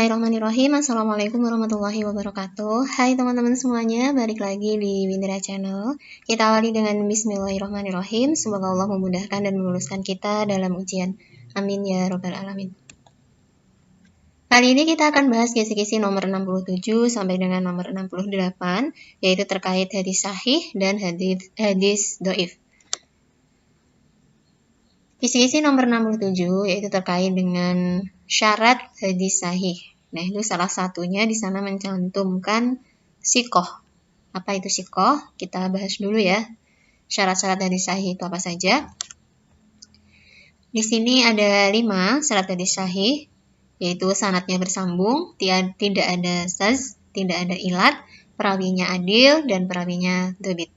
Bismillahirrahmanirrahim. Assalamualaikum warahmatullahi wabarakatuh. Hai teman-teman semuanya, balik lagi di Windra Channel. Kita awali dengan Bismillahirrahmanirrahim. Semoga Allah memudahkan dan meluluskan kita dalam ujian. Amin ya robbal alamin. Kali ini kita akan bahas kisi-kisi nomor 67 sampai dengan nomor 68, yaitu terkait hadis sahih dan hadis doif. Kisi-kisi nomor 67 yaitu terkait dengan syarat hadis sahih. Nah, itu salah satunya di sana mencantumkan sikoh. Apa itu sikoh? Kita bahas dulu ya. Syarat-syarat hadis sahih itu apa saja? Di sini ada 5 syarat hadis sahih, yaitu sanadnya bersambung, tidak ada syadz, tidak ada ilat, perawinya adil, dan perawinya dhabit.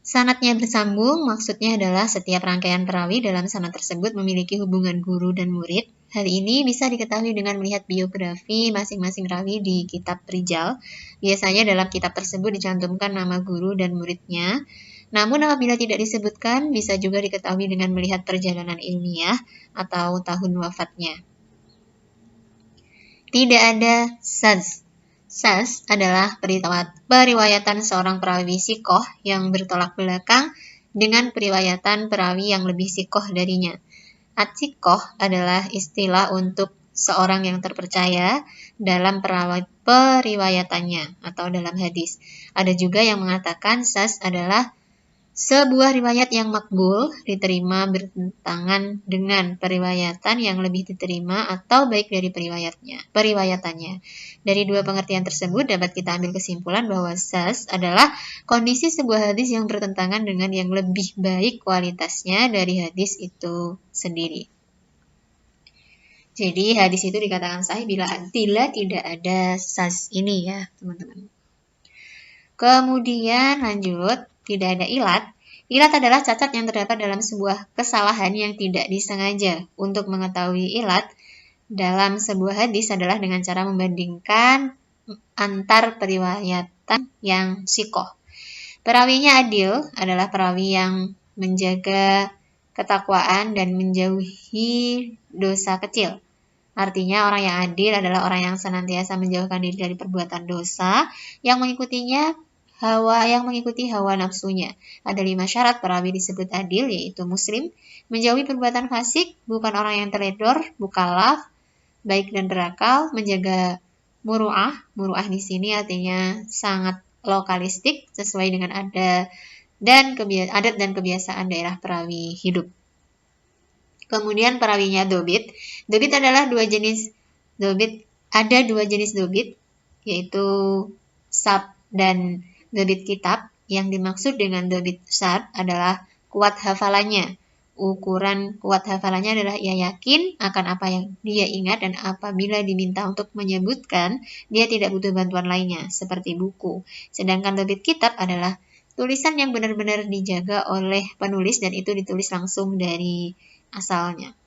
Sanadnya bersambung maksudnya adalah setiap rangkaian perawi dalam sanad tersebut memiliki hubungan guru dan murid. Hal ini bisa diketahui dengan melihat biografi masing-masing rawi di kitab Rijal. Biasanya dalam kitab tersebut dicantumkan nama guru dan muridnya. Namun apabila tidak disebutkan, bisa juga diketahui dengan melihat perjalanan ilmiah atau tahun wafatnya. Tidak ada syadz. Syadz adalah periwayatan seorang perawi sikoh yang bertolak belakang dengan periwayatan perawi yang lebih sikoh darinya. At-sikoh adalah istilah untuk seorang yang terpercaya dalam periwayatannya atau dalam hadis. Ada juga yang mengatakan syadz adalah sebuah riwayat yang makbul diterima bertentangan dengan periwayatan yang lebih diterima atau baik dari periwayatannya. Dari dua pengertian tersebut dapat kita ambil kesimpulan bahwa syadz adalah kondisi sebuah hadis yang bertentangan dengan yang lebih baik kualitasnya dari hadis itu sendiri. Jadi hadis itu dikatakan sahih bila tidak ada syadz ini ya teman-teman. Kemudian lanjut, tidak ada ilat. Ilat adalah cacat yang terdapat dalam sebuah kesalahan yang tidak disengaja. Untuk mengetahui ilat dalam sebuah hadis adalah dengan cara membandingkan antar periwayatan yang sikoh. Perawinya adil adalah perawi yang menjaga ketakwaan dan menjauhi dosa kecil. Artinya orang yang adil adalah orang yang senantiasa menjauhkan diri dari perbuatan dosa yang mengikuti hawa nafsunya. Ada 5 syarat perawi disebut adil, yaitu muslim, menjauhi perbuatan fasik, bukan orang yang teledor, bukalaf, baik dan berakal, menjaga muru'ah. Muru'ah di sini artinya sangat lokalistik, sesuai dengan adat dan kebiasaan daerah perawi hidup. Kemudian perawinya dhabit. Dhabit adalah dua jenis dhabit. Ada 2 jenis dhabit, yaitu sab dan dhabit kitab. Yang dimaksud dengan dhabit sab adalah kuat hafalannya. Ukuran kuat hafalannya adalah ia yakin akan apa yang dia ingat dan apabila diminta untuk menyebutkan, dia tidak butuh bantuan lainnya, seperti buku. Sedangkan dhabit kitab adalah tulisan yang benar-benar dijaga oleh penulis dan itu ditulis langsung dari asalnya.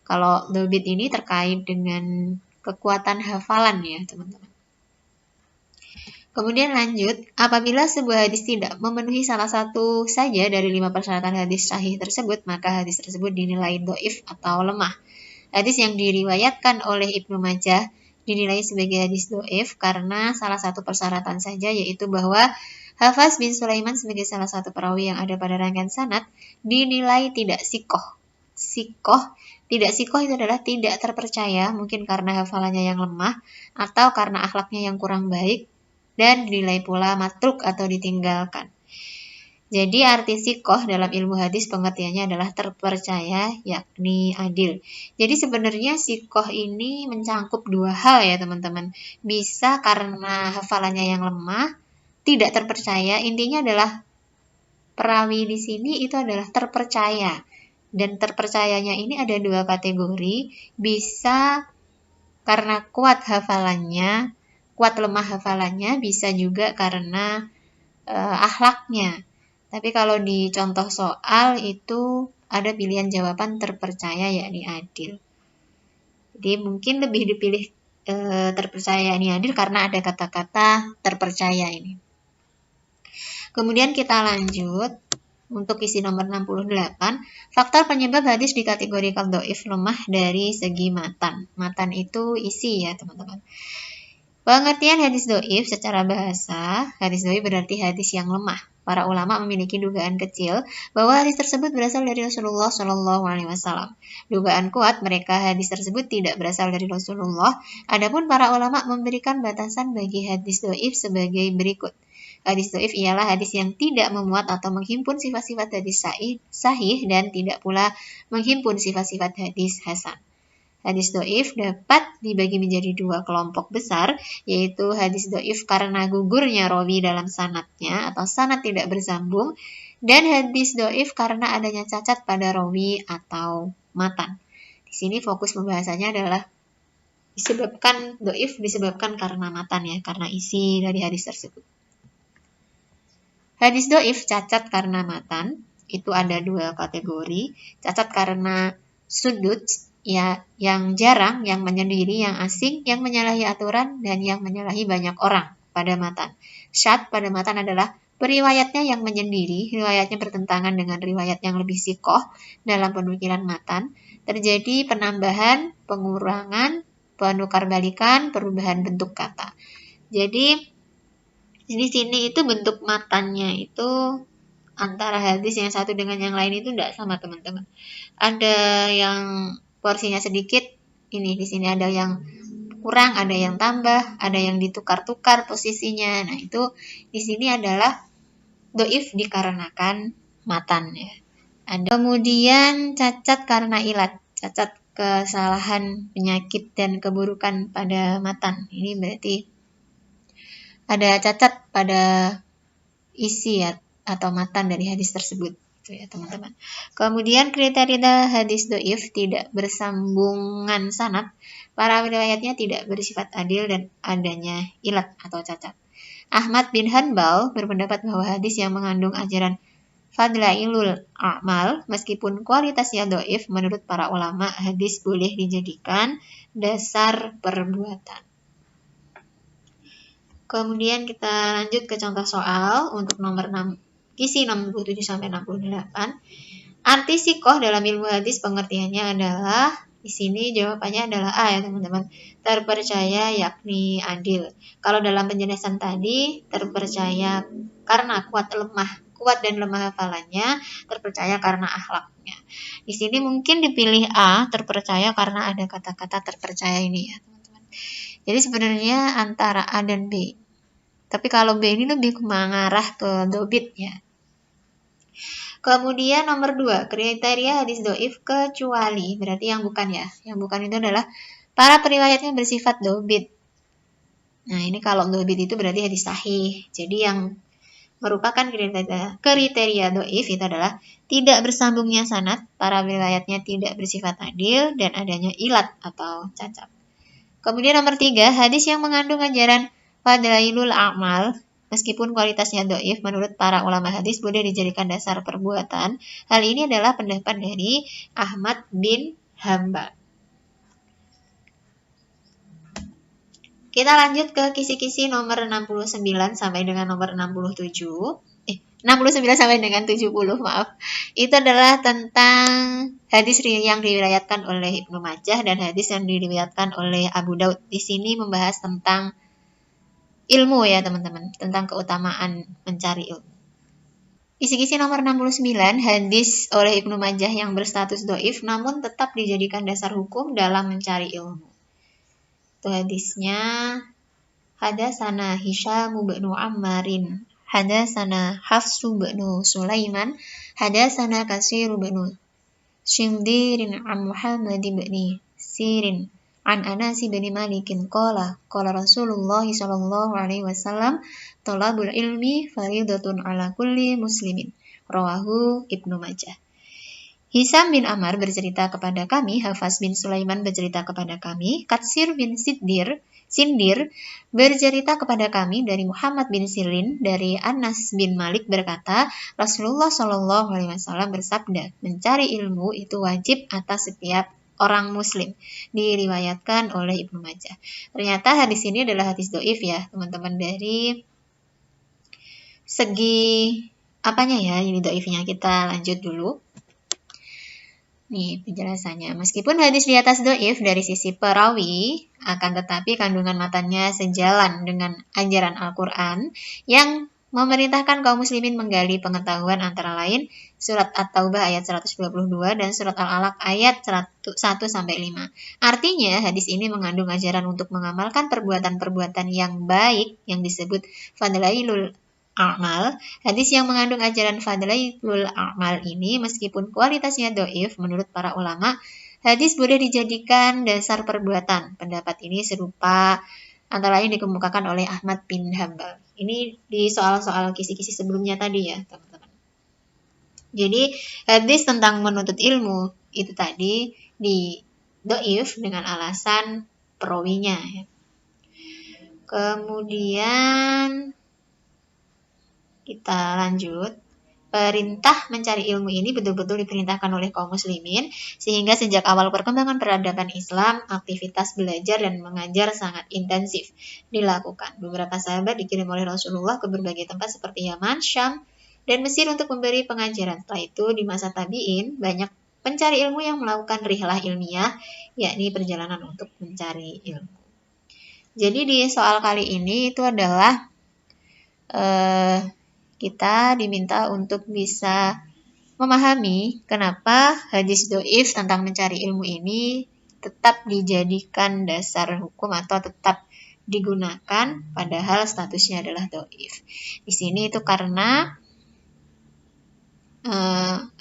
Kalau dhabit ini terkait dengan kekuatan hafalan ya teman-teman. Kemudian lanjut, apabila sebuah hadis tidak memenuhi salah satu saja dari 5 persyaratan hadis sahih tersebut, maka hadis tersebut dinilai dhaif atau lemah. Hadis yang diriwayatkan oleh Ibnu Majah dinilai sebagai hadis dhaif karena salah satu persyaratan saja, yaitu bahwa Hafaz bin Sulaiman sebagai salah satu perawi yang ada pada rangkaian sanad dinilai tidak sikoh. Tidak sikoh itu adalah tidak terpercaya, mungkin karena hafalannya yang lemah atau karena akhlaknya yang kurang baik, dan dinilai pula matruk atau ditinggalkan. Jadi arti sikoh dalam ilmu hadis pengertiannya adalah terpercaya, yakni adil. Jadi sebenarnya sikoh ini mencangkup 2 hal ya teman-teman. Bisa karena hafalannya yang lemah, tidak terpercaya. Intinya adalah perawi di sini itu adalah terpercaya. Dan terpercayanya ini ada 2 kategori. Bisa karena kuat lemah hafalannya, bisa juga karena akhlaknya. Tapi kalau di contoh soal itu ada pilihan jawaban terpercaya yakni adil. Jadi mungkin lebih dipilih terpercaya yakni adil karena ada kata-kata terpercaya ini. Kemudian kita lanjut. Untuk isi nomor 68, faktor penyebab hadis dikategorikan dhaif lemah dari segi matan. Matan itu isi ya teman-teman. Pengertian hadis dhaif secara bahasa, hadis dhaif berarti hadis yang lemah. Para ulama memiliki dugaan kecil bahwa hadis tersebut berasal dari Rasulullah Shallallahu Alaihi Wasallam. Dugaan kuat mereka hadis tersebut tidak berasal dari Rasulullah. Adapun para ulama memberikan batasan bagi hadis dhaif sebagai berikut. Hadis dhaif ialah hadis yang tidak memuat atau menghimpun sifat-sifat hadis sahih dan tidak pula menghimpun sifat-sifat hadis hasan. Hadis dhaif dapat dibagi menjadi dua kelompok besar, yaitu hadis dhaif karena gugurnya rawi dalam sanadnya atau sanad tidak bersambung, dan hadis dhaif karena adanya cacat pada rawi atau matan. Di sini fokus pembahasannya adalah disebabkan dhaif disebabkan karena matan ya, karena isi dari hadis tersebut. Hadis dhaif cacat karena matan itu ada dua kategori, cacat karena sudut ya, yang jarang, yang menyendiri, yang asing, yang menyalahi aturan, dan yang menyalahi banyak orang pada matan. Syadz pada matan adalah periwayatnya yang menyendiri, riwayatnya bertentangan dengan riwayat yang lebih sikoh dalam penukilan matan, terjadi penambahan, pengurangan, penukarbalikan, perubahan bentuk kata. Jadi di sini itu bentuk matannya itu antara hadis yang satu dengan yang lain itu tidak sama teman-teman. Ada yang porsinya sedikit, ini di sini ada yang kurang, ada yang tambah, ada yang ditukar-tukar posisinya. Nah, itu di sini adalah dhaif dikarenakan matan ya. Ada kemudian cacat karena ilat, cacat kesalahan, penyakit dan keburukan pada matan. Ini berarti ada cacat pada isi ya, atau matan dari hadis tersebut. Ya teman-teman. Kemudian kriteria hadis dhaif tidak bersambungan sanad, para riwayatnya tidak bersifat adil dan adanya ilat atau cacat. Ahmad bin Hanbal berpendapat bahwa hadis yang mengandung ajaran fadlailul a'mal meskipun kualitasnya dhaif, menurut para ulama hadis boleh dijadikan dasar perbuatan. Kemudian kita lanjut ke contoh soal untuk nomor 6. Isi 67 sampai 68. Arti sikoh dalam ilmu hadis pengertiannya adalah, di sini jawabannya adalah A ya teman-teman. Terpercaya yakni adil. Kalau dalam penjelasan tadi terpercaya karena kuat dan lemah hafalannya, terpercaya karena akhlaknya. Di sini mungkin dipilih A, terpercaya karena ada kata-kata terpercaya ini ya teman-teman. Jadi sebenarnya antara A dan B. Tapi kalau B ini lebih mengarah ke dobit ya. Kemudian nomor 2, kriteria hadis dhaif kecuali, berarti yang bukan ya. Yang bukan itu adalah para periwayatnya bersifat dobit. Nah, ini kalau dobit itu berarti hadis sahih. Jadi yang merupakan kriteria dhaif itu adalah tidak bersambungnya sanad, para riwayatnya tidak bersifat adil, dan adanya ilat atau cacat. Kemudian nomor 3, hadis yang mengandung ajaran fadlailul a'mal meskipun kualitasnya dhaif, menurut para ulama hadis boleh dijadikan dasar perbuatan. Hal ini adalah pendapat dari Ahmad bin Hanbal. Kita lanjut ke kisi-kisi nomor 69 sampai dengan nomor 67. 69 sampai dengan 70, maaf. Itu adalah tentang hadis yang diriwayatkan oleh Ibnu Majah dan hadis yang diriwayatkan oleh Abu Daud. Di sini membahas tentang ilmu ya teman-teman, tentang keutamaan mencari ilmu. Kisi-kisi nomor 69, hadis oleh Ibnu Majah yang berstatus dhaif namun tetap dijadikan dasar hukum dalam mencari ilmu. Itu hadisnya, hadatsana Hisyam bin Ammarin, hadatsana Hafs bin Sulaiman, hadatsana Katsir bin Shimdirin an Muhammad bin Sirin an Anas bin Malikin qala Rasulullah sallallahu alaihi wasallam talabul ilmi faridatun ala kulli muslimin, rawahu Ibnu Majah. Hisam bin Ammar bercerita kepada kami, Hafs bin Sulaiman bercerita kepada kami, Katsir bin Sindir bercerita kepada kami dari Muhammad bin Sirin dari Anas bin Malik berkata, Rasulullah sallallahu alaihi wasallam bersabda, mencari ilmu itu wajib atas setiap orang muslim. Diriwayatkan oleh Ibnu Majah. Ternyata hadis ini adalah hadis dhaif ya, teman-teman, dari segi apanya ya ini dhaifnya? Kita lanjut dulu. Nih penjelasannya. Meskipun hadis di atas dhaif dari sisi perawi, akan tetapi kandungan matanya sejalan dengan ajaran Al-Quran yang memerintahkan kaum muslimin menggali pengetahuan antara lain surat At-Taubah ayat 122 dan surat Al-Alaq ayat 1-5. Artinya hadis ini mengandung ajaran untuk mengamalkan perbuatan-perbuatan yang baik yang disebut fadlailul a'mal. Hadis yang mengandung ajaran fadlailul a'mal ini meskipun kualitasnya dhaif menurut para ulama, hadis boleh dijadikan dasar perbuatan. Pendapat ini serupa antara lain dikemukakan oleh Ahmad bin Hambal. Ini di soal-soal kisi-kisi sebelumnya tadi ya, teman-teman. Jadi, hadis tentang menuntut ilmu itu tadi di dhaif dengan alasan perawinya ya. Kemudian kita lanjut. Perintah mencari ilmu ini betul-betul diperintahkan oleh kaum muslimin, sehingga sejak awal perkembangan peradaban Islam, aktivitas belajar dan mengajar sangat intensif dilakukan. Beberapa sahabat dikirim oleh Rasulullah ke berbagai tempat seperti Yaman, Syam, dan Mesir untuk memberi pengajaran. Setelah itu, di masa tabi'in, banyak pencari ilmu yang melakukan rihlah ilmiah, yakni perjalanan untuk mencari ilmu. Jadi di soal kali ini itu adalah kita diminta untuk bisa memahami kenapa hadis dhaif tentang mencari ilmu ini tetap dijadikan dasar hukum atau tetap digunakan padahal statusnya adalah dhaif. Di sini itu karena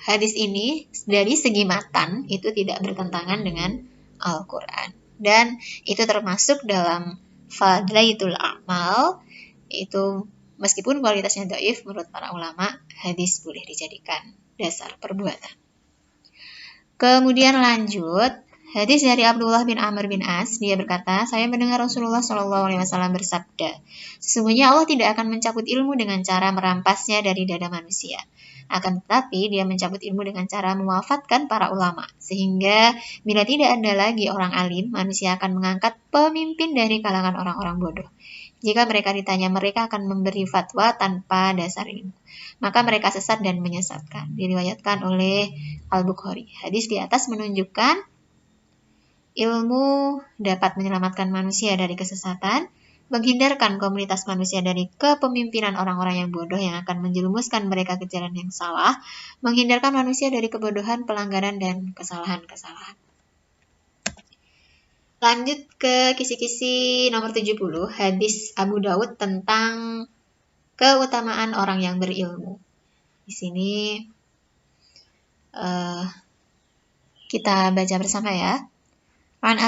hadis ini dari segi matan itu tidak bertentangan dengan Al-Quran. Dan itu termasuk dalam fadlaitul a'mal, itu meskipun kualitasnya dhaif, menurut para ulama, hadis boleh dijadikan dasar perbuatan. Kemudian lanjut, hadis dari Abdullah bin Amr bin As, dia berkata, saya mendengar Rasulullah SAW bersabda, sesungguhnya Allah tidak akan mencabut ilmu dengan cara merampasnya dari dada manusia. Akan tetapi, dia mencabut ilmu dengan cara mewafatkan para ulama. Sehingga, bila tidak ada lagi orang alim, manusia akan mengangkat pemimpin dari kalangan orang-orang bodoh. Jika mereka ditanya, mereka akan memberi fatwa tanpa dasar ilmu. Maka mereka sesat dan menyesatkan. Diriwayatkan oleh Al-Bukhari. Hadis di atas menunjukkan ilmu dapat menyelamatkan manusia dari kesesatan, menghindarkan komunitas manusia dari kepemimpinan orang-orang yang bodoh yang akan menjerumuskan mereka ke jalan yang salah, menghindarkan manusia dari kebodohan, pelanggaran, dan kesalahan-kesalahan. Lanjut ke kisi-kisi nomor 70, hadis Abu Daud tentang keutamaan orang yang berilmu. Di sini kita baca bersama ya. An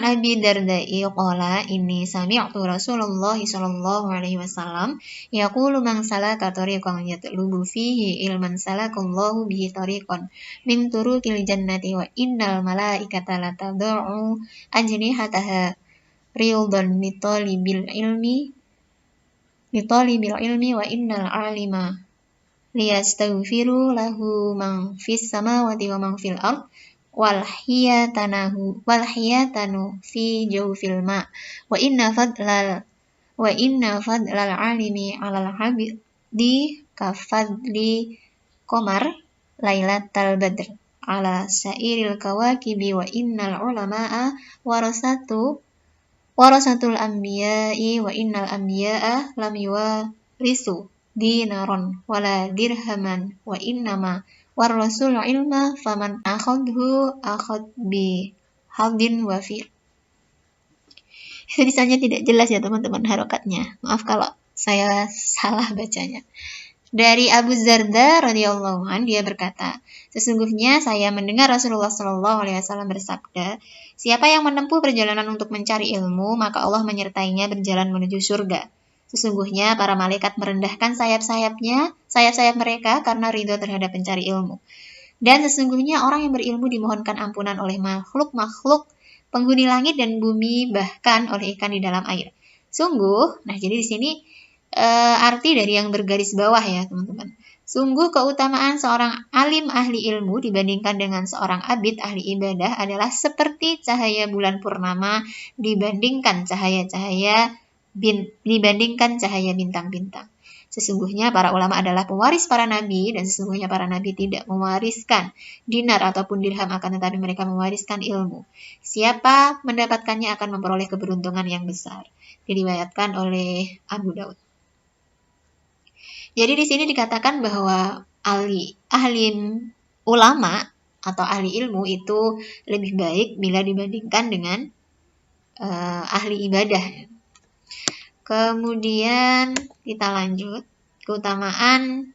Abi Darda'i qala inni sami'tu Rasulullah sallallahu alaihi wasallam yaqulu man salaka tariqan yatlubu fihi ilman salakallahu bihi tariqan min turuqil jannati wa innal malaikata latad'u ajnihataha ridwan litalibil ilmi wa innal alima liyastaghfiru lahu man fis samawati wa man fil ard wal hiyatanu fi jawfil ma wa inna fadlal alimi 'alal 'abdi kafadli qamar lailatal badr 'ala sairil kawakibi wa innal ulama'a warasatul anbiya'i wa innal anbiya'a lam yuwarisu dinaron wala dirhaman wa innama warasul ilma faman akhadhu akhad bi hadin wafir. Tulisannya tidak jelas ya teman-teman harokatnya. Maaf kalau saya salah bacanya. Dari Abu Darda radhiyallahu anhu dia berkata, sesungguhnya saya mendengar Rasulullah sallallahu alaihi wasallam bersabda, siapa yang menempuh perjalanan untuk mencari ilmu, maka Allah menyertainya berjalan menuju surga. Sesungguhnya para malaikat merendahkan sayap-sayap mereka karena ridho terhadap pencari ilmu. Dan sesungguhnya orang yang berilmu dimohonkan ampunan oleh makhluk-makhluk penghuni langit dan bumi, bahkan oleh ikan di dalam air. Sungguh, nah jadi di sini arti dari yang bergaris bawah ya teman-teman. Sungguh keutamaan seorang alim ahli ilmu dibandingkan dengan seorang abid ahli ibadah adalah seperti cahaya bulan purnama dibandingkan cahaya bintang-bintang. Sesungguhnya para ulama adalah pewaris para nabi, dan sesungguhnya para nabi tidak mewariskan dinar ataupun dirham, akan tetapi mereka mewariskan ilmu. Siapa mendapatkannya akan memperoleh keberuntungan yang besar. Diriwayatkan oleh Abu Daud. Jadi di sini dikatakan bahwa ahli ulama atau ahli ilmu itu lebih baik bila dibandingkan dengan ahli ibadah. Kemudian kita lanjut, keutamaan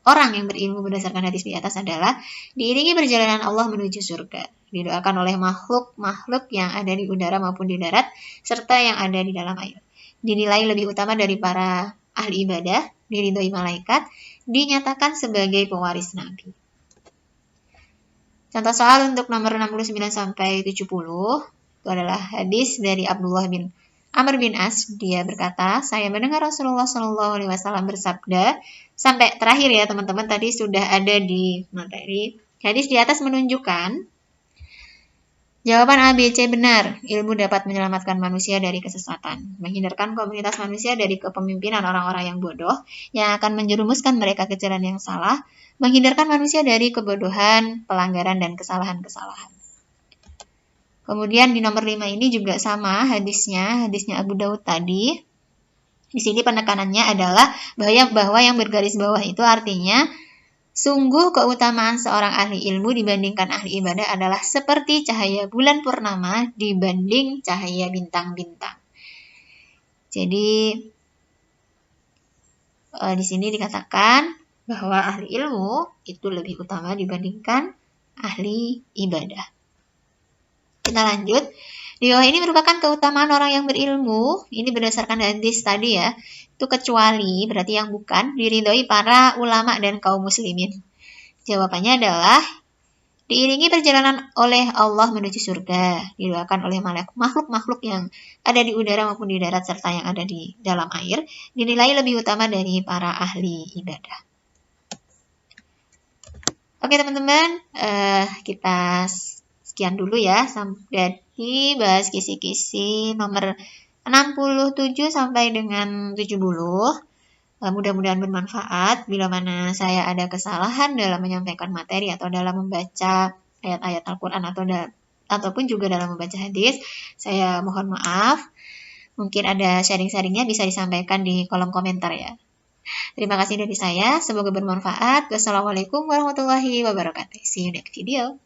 orang yang berilmu berdasarkan hadis di atas adalah diiringi perjalanan Allah menuju surga, didoakan oleh makhluk-makhluk yang ada di udara maupun di darat, serta yang ada di dalam air. Dinilai lebih utama dari para ahli ibadah, diridhoi malaikat, dinyatakan sebagai pewaris nabi. Contoh soal untuk nomor 69 sampai 70 itu adalah hadis dari Abdullah bin Amr bin As. Dia berkata, saya mendengar Rasulullah SAW bersabda, sampai terakhir ya teman-teman, tadi sudah ada di materi. Hadis di atas menunjukkan jawaban A, B, C benar. Ilmu dapat menyelamatkan manusia dari kesesatan, menghindarkan komunitas manusia dari kepemimpinan orang-orang yang bodoh, yang akan menjerumuskan mereka ke jalan yang salah, menghindarkan manusia dari kebodohan, pelanggaran, dan kesalahan-kesalahan. Kemudian di nomor 5 ini juga sama hadisnya Abu Daud tadi. Di sini penekanannya adalah bahwa yang bergaris bawah itu artinya sungguh keutamaan seorang ahli ilmu dibandingkan ahli ibadah adalah seperti cahaya bulan purnama dibanding cahaya bintang-bintang. Jadi di sini dikatakan bahwa ahli ilmu itu lebih utama dibandingkan ahli ibadah. Kita lanjut. Di bawah ini merupakan keutamaan orang yang berilmu. Ini berdasarkan hadis tadi ya. Itu kecuali, berarti yang bukan, diridhoi para ulama dan kaum muslimin. Jawabannya adalah diiringi perjalanan oleh Allah menuju surga, didoakan oleh makhluk-makhluk yang ada di udara maupun di darat serta yang ada di dalam air, dinilai lebih utama dari para ahli ibadah. Oke teman-teman, kita sekian dulu ya, dari bahas kisi-kisi nomor 67 sampai dengan 70. Mudah-mudahan bermanfaat. Bila mana saya ada kesalahan dalam menyampaikan materi atau dalam membaca ayat-ayat Al-Quran ataupun juga dalam membaca hadis, saya mohon maaf. Mungkin ada sharing-sharingnya bisa disampaikan di kolom komentar ya. Terima kasih dari saya, semoga bermanfaat. Wassalamualaikum warahmatullahi wabarakatuh. See you next video.